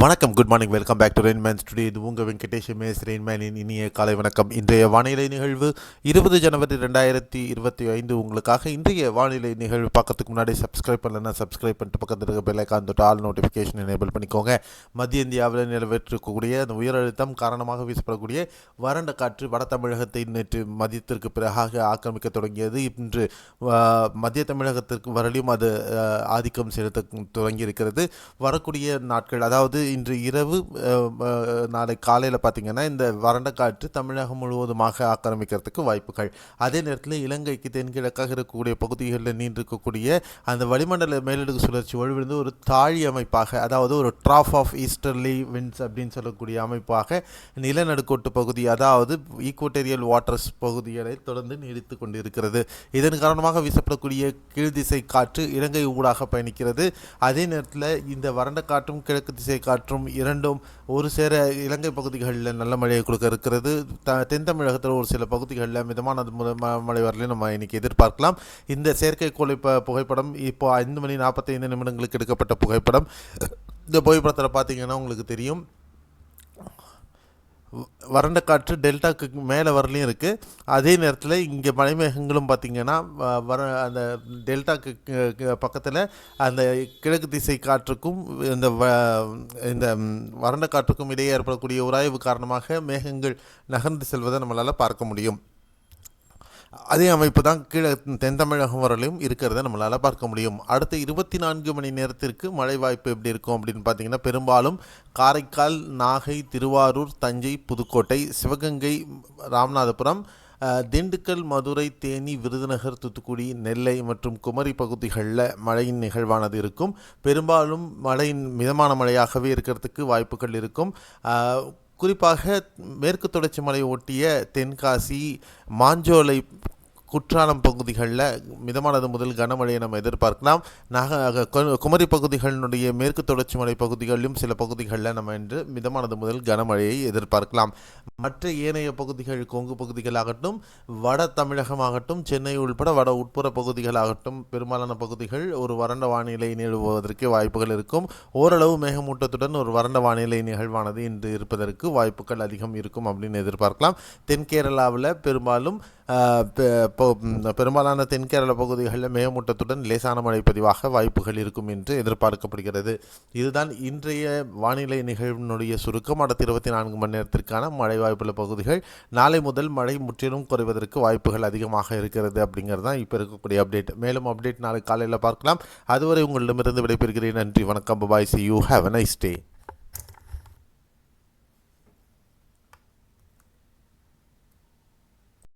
வணக்கம், good morning, welcome back to Rainman studio. இது உங்கள் வெங்கடேஷ் மேஸ் ரெயின்மேனின் இனிய காலை வணக்கம். இன்றைய வானிலை நிகழ்வு 20 ஜனவரி 2025 உங்களுக்காக. இன்றைய வானிலை நிகழ்வு பார்க்கறதுக்கு முன்னாடி சப்ஸ்கிரைப் பண்ணலன்னா சப்ஸ்கிரைப் பண்ணிட்டு பக்கத்தில் இருக்க பெல் ஐகான் தொட்டு ஆல் நோட்டிஃபிகேஷன் எனேபிள் பண்ணிக்கோங்க. மத்திய இந்தியாவில் நிலவேற்றக்கூடிய அந்த உயரழுத்தம் காரணமாக வீசப்படக்கூடிய வறண்ட காற்று வட தமிழகத்தை நேற்று மதியத்திற்கு பிறகாக ஆக்கிரமிக்க தொடங்கியது. இன்று மத்திய தமிழகத்திற்கு வரலையும் அது ஆதிக்கம் செலுத்த தொடங்கி இருக்கிறது. வரக்கூடிய நாட்கள், அதாவது இன்று இரவு நாளை காலையில் பார்த்திங்கன்னா இந்த வறண்ட காற்று தமிழகம் முழுவதுமாக ஆக்கிரமிக்கிறதுக்கு வாய்ப்புகள். அதே நேரத்தில் இலங்கைக்கு தென்கிழக்காக இருக்கக்கூடிய பகுதிகளில் நீண்டிருக்கக்கூடிய அந்த வளிமண்டல மேலடுக்கு சுழற்சி வலுவிழந்து ஒரு தாழி அமைப்பாக, அதாவது ஒரு ட்ராஃப் ஆஃப் ஈஸ்டர்லி விண்ட்ஸ் அப்படின்னு சொல்லக்கூடிய அமைப்பாக நிலநடுக்கோட்டு பகுதி, அதாவது ஈக்குவட்டோரியல் வாட்டர்ஸ் பகுதிகளை தொடர்ந்து நீடித்து கொண்டு இருக்கிறது. இதன் காரணமாக வீசப்படக்கூடிய கீழ்திசை காற்று இலங்கை ஊடாக பயணிக்கிறது. அதே நேரத்தில் இந்த வறண்ட காற்றும் கிழக்கு திசை காற்றும் இரண்டும் ஒரு சேர இலங்கை பகுதிகளில் நல்ல மழையை கொடுக்க இருக்கிறது. தென் தமிழகத்தில் ஒரு சில பகுதிகளில் மிதமான மழை வரலையும் நம்ம இன்னைக்கு எதிர்பார்க்கலாம். இந்த செயற்கைக்கோள் புகைப்படம் இப்போ 5:45 எடுக்கப்பட்ட புகைப்படம். இந்த புகைப்படத்தில் பார்த்தீங்கன்னா உங்களுக்கு தெரியும், வறண்ட காற்று டெல்டாக்கு மேலே வரலையும் இருக்குது. அதே நேரத்தில் இங்கே மலைமேகங்களும் பார்த்திங்கன்னா அந்த டெல்டாக்கு பக்கத்தில் அந்த கிழக்கு திசை காற்றுக்கும் இந்த வறண்ட காற்றுக்கும் இடையே ஏற்படக்கூடிய உராய்வு காரணமாக மேகங்கள் நகர்ந்து செல்வதை நம்மளால் பார்க்க முடியும். அதே அமைப்பு தான் கீழே தென் தமிழகம் வரலையும் இருக்கிறத நம்மளால் பார்க்க முடியும். அடுத்த 24 மணி நேரத்திற்கு மழை வாய்ப்பு எப்படி இருக்கும் அப்படின்னு பார்த்தீங்கன்னா, பெரும்பாலும் காரைக்கால், நாகை, திருவாரூர், தஞ்சை, புதுக்கோட்டை, சிவகங்கை, ராமநாதபுரம், திண்டுக்கல், மதுரை, தேனி, விருதுநகர், தூத்துக்குடி, நெல்லை மற்றும் குமரி பகுதிகளில் மழையின் நிகழ்வானது இருக்கும். பெரும்பாலும் மழையின் மிதமான மழையாகவே இருக்கிறதுக்கு வாய்ப்புகள் இருக்கும். குறிப்பாக மேற்கு தொடர்ச்சி மலை ஒட்டிய தென்காசி, மாஞ்சோலை, குற்றாலம் பகுதிகளில் மிதமானது முதல் கனமழையை நம்ம எதிர்பார்க்கலாம். குமரி பகுதிகளினுடைய மேற்கு தொடர்ச்சி மலை பகுதிகளிலும் சில பகுதிகளில் நம்ம இன்று மிதமானது முதல் கனமழையை எதிர்பார்க்கலாம். மற்ற ஏனைய பகுதிகள், கொங்கு பகுதிகளாகட்டும், வட தமிழகமாகட்டும், சென்னை உள்பட வட உட்புற பகுதிகளாகட்டும், பெரும்பாலான பகுதிகள் ஒரு வறண்ட வானிலை நிகழ்வதற்கு வாய்ப்புகள் இருக்கும். ஓரளவு மேகமூட்டத்துடன் ஒரு வறண்ட வானிலை நிகழ்வானது இன்று இருப்பதற்கு வாய்ப்புகள் அதிகம் இருக்கும் அப்படின்னு எதிர்பார்க்கலாம். தென் கேரளாவில் பெரும்பாலான தென்கேரள பகுதிகளில் மேகமூட்டத்துடன் லேசான மழை பதிவாக வாய்ப்புகள் இருக்கும் என்று எதிர்பார்க்கப்படுகிறது. இதுதான் இன்றைய வானிலை நிகழ்வினுடைய சுருக்கம். அடுத்த 24 மணி நேரத்திற்கான மழை வாய்ப்புள்ள பகுதிகள். நாளை முதல் மழை முற்றிலும் குறைவதற்கு வாய்ப்புகள் அதிகமாக இருக்கிறது அப்படிங்கிறது தான் இப்போ இருக்கக்கூடிய அப்டேட். மேலும் அப்டேட் நாளை காலையில் பார்க்கலாம். அதுவரை உங்களிடமிருந்து விடைபெறுகிறேன். நன்றி, வணக்கம், பாய், see you, have a nice day.